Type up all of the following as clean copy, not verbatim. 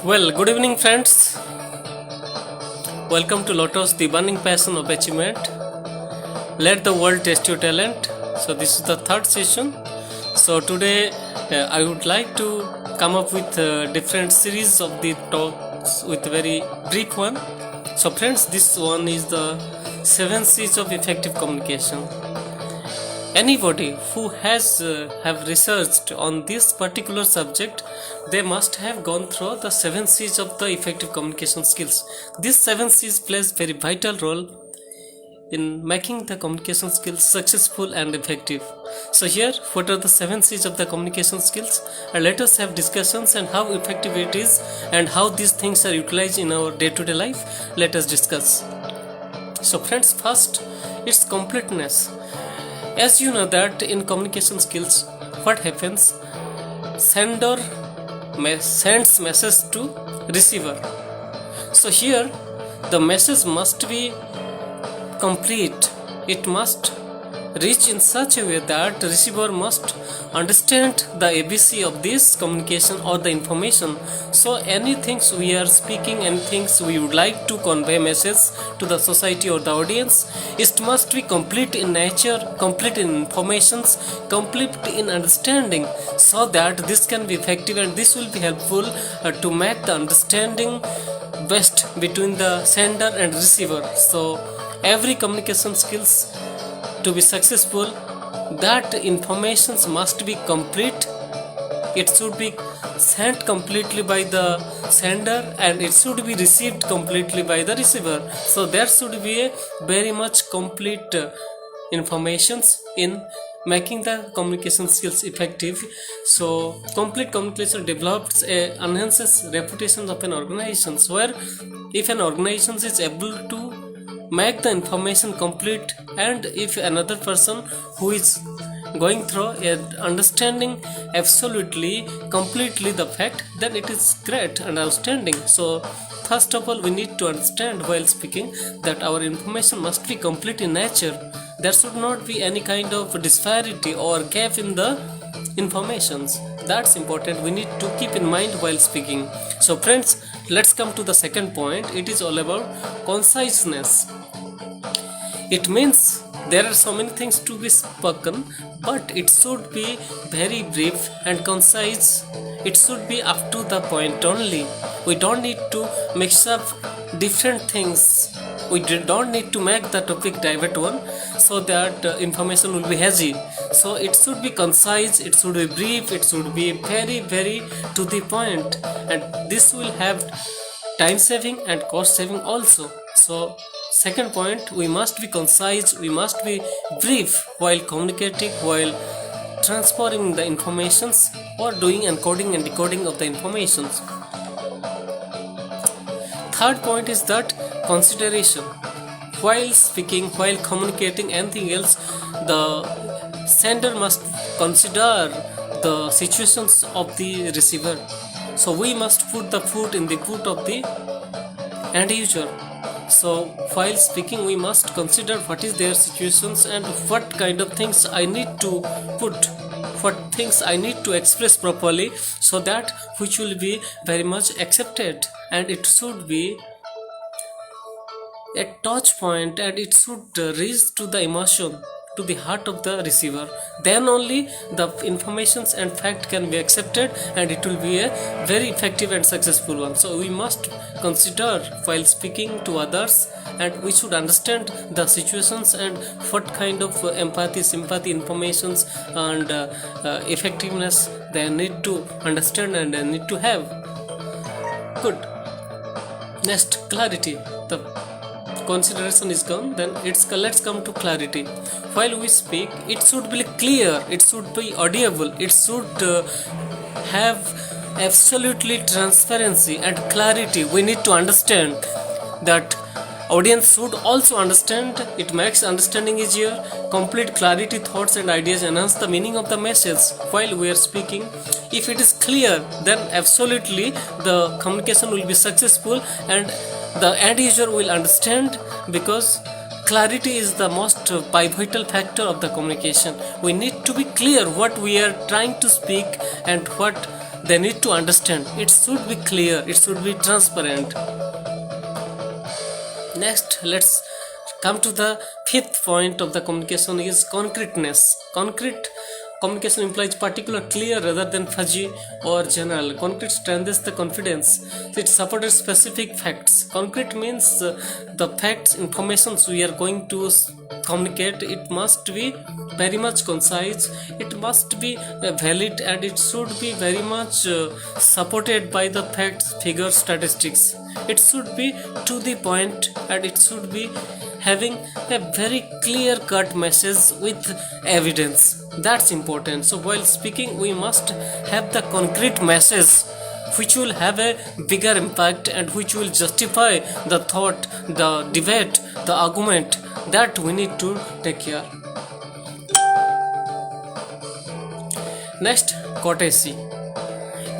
Well, good evening, friends. Welcome to Lotus, the burning passion of achievement. Let the world test your talent. So, this is the third session. So, today I would like to come up with a different series of the talks with a very brief one. So, friends, this one is the 7 C's of effective communication. Anybody who has have researched on this particular subject, they must have gone through the 7 C's of the effective communication skills. These 7 C's plays very vital role in making the communication skills successful and effective. So here, what are the 7 C's of the communication skills? And let us have discussions and how effective it is and how these things are utilized in our day-to-day life. Let us discuss. So friends, first, it's completeness. As you know that in communication skills, what happens? Sender sends message to receiver. So here the message must be complete. It must reach in such a way that the receiver must understand the ABC of this communication or the information. So anything we are speaking, anything we would like to convey message to the society or the audience, it must be complete in nature, complete in informations, complete in understanding, so that this can be effective and this will be helpful to make the understanding best between the sender and receiver. So every communication skills to be successful, that informations must be complete. It should be sent completely by the sender and it should be received completely by the receiver. So there should be a very much complete informations in making the communication skills effective. So complete communication develops enhances reputation of an organization, where if an organization is able to make the information complete, and if another person who is going through understanding absolutely completely the fact, then it is great and outstanding. So first of all, we need to understand while speaking that our information must be complete in nature. There should not be any kind of disparity or gap in the informations. That's important. We need to keep in mind while speaking. So friends, let's come to the second point. It is all about conciseness. It means there are so many things to be spoken, but it should be very brief and concise. It should be up to the point only. We don't need to mix up different things. We don't need to make the topic divert one, so that information will be hazy. So it should be concise, it should be brief, it should be very to the point, and this will have time saving and cost saving also. So second point, we must be concise, we must be brief while communicating, while transferring the informations or doing encoding and decoding of the informations. Third point is that consideration. While speaking, while communicating anything else, the sender must consider the situations of the receiver. So we must put the foot in the foot of the end user. So while speaking, we must consider what is their situations and what kind of things I need to put, what things I need to express properly, so that which will be very much accepted, and it should be a touch point and it should reach to the emotion, to the heart of the receiver. Then only the informations and fact can be accepted and it will be a very effective and successful one. So we must consider while speaking to others, and we should understand the situations and what kind of empathy, sympathy, informations and effectiveness they need to understand and they need to have. Good. Next, clarity. The consideration is gone, then let's come to clarity. While we speak, it should be clear, it should be audible, it should have absolutely transparency and clarity. We need to understand that audience should also understand. It makes understanding easier. Complete clarity, thoughts and ideas enhance the meaning of the message while we are speaking. If it is clear, then absolutely the communication will be successful and the end user will understand, because clarity is the most pivotal factor of the communication. We need to be clear what we are trying to speak and what they need to understand. It should be clear, it should be transparent. Next, let's come to the fifth point of the communication is concreteness. Concrete communication implies particular, clear rather than fuzzy or general. Concrete strengthens the confidence. It supports specific facts. Concrete means the facts, informations we are going to communicate. It must be very much concise. It must be valid, and it should be very much supported by the facts, figures, statistics. It should be to the point, and it should be having a very clear cut message with evidence. That's important. So while speaking, we must have the concrete message which will have a bigger impact and which will justify the thought, the debate, the argument that we need to take care. Next, courtesy.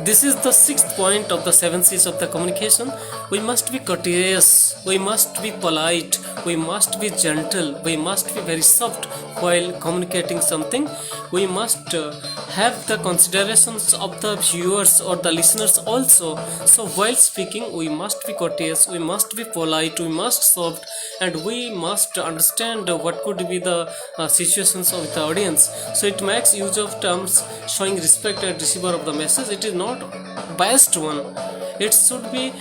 This is the sixth point of the 7 C's of the communication. We must be courteous, we must be polite, we must be gentle, we must be very soft while communicating something. We must have the considerations of the viewers or the listeners also. So while speaking, we must be courteous, we must be polite, we must soft, and we must understand what could be the situations of the audience. So it makes use of terms showing respect and receiver of the message. It is not biased one, it should be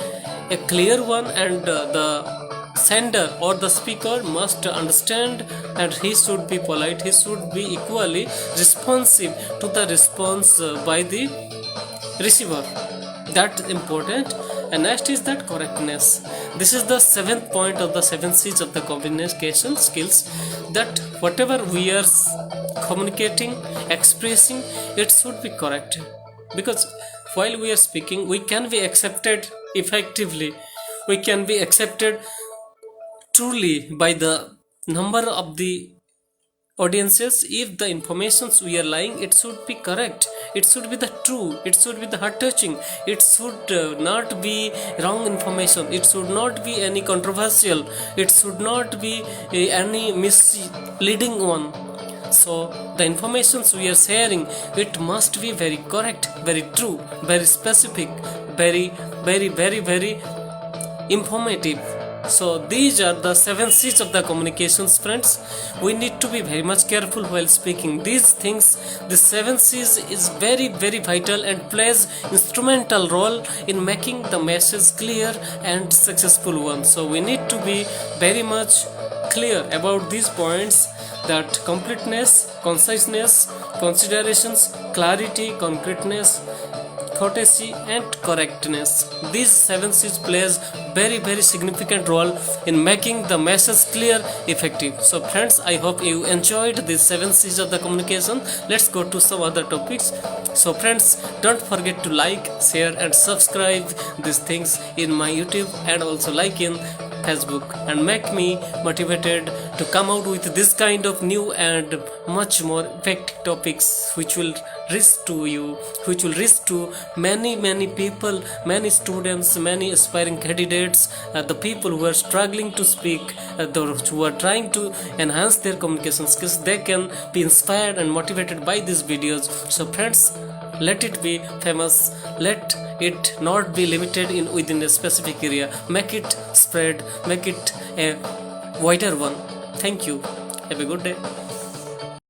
a clear one, and the sender or the speaker must understand, and he should be polite, he should be equally responsive to the response by the receiver. That's important. And next is that correctness. This is the seventh point of the 7 C's of the communication skills, that whatever we are communicating, expressing, it should be correct, because while we are speaking, we can be accepted effectively, we can be accepted truly by the number of the audiences if the informations we are lying, it should be correct, it should be the true, it should be the heart touching, it should not be wrong information, it should not be any controversial, it should not be any misleading one. So the informations we are sharing, it must be very correct, very true, very specific, very informative. So these are the 7 C's of the communications, friends. We need to be very much careful while speaking. These things, the 7 C's is very vital and plays instrumental role in making the message clear and successful one. So we need to be very much clear about these points, that completeness, conciseness, considerations, clarity, concreteness, courtesy and correctness. These 7 C's plays very significant role in making the message clear, effective. So friends, I hope you enjoyed these 7 C's of the communication. Let's go to some other topics. So friends, don't forget to like, share and subscribe these things in my YouTube, and also like in Facebook, and make me motivated to come out with this kind of new and much more effective topics which will reach to you, which will reach to many people, many students, many aspiring candidates, the people who are struggling to speak, those who are trying to enhance their communication skills. They can be inspired and motivated by these videos. So friends, let it be famous, let it not be limited in within a specific area, make it spread, make it a wider one. Thank you, have a good day.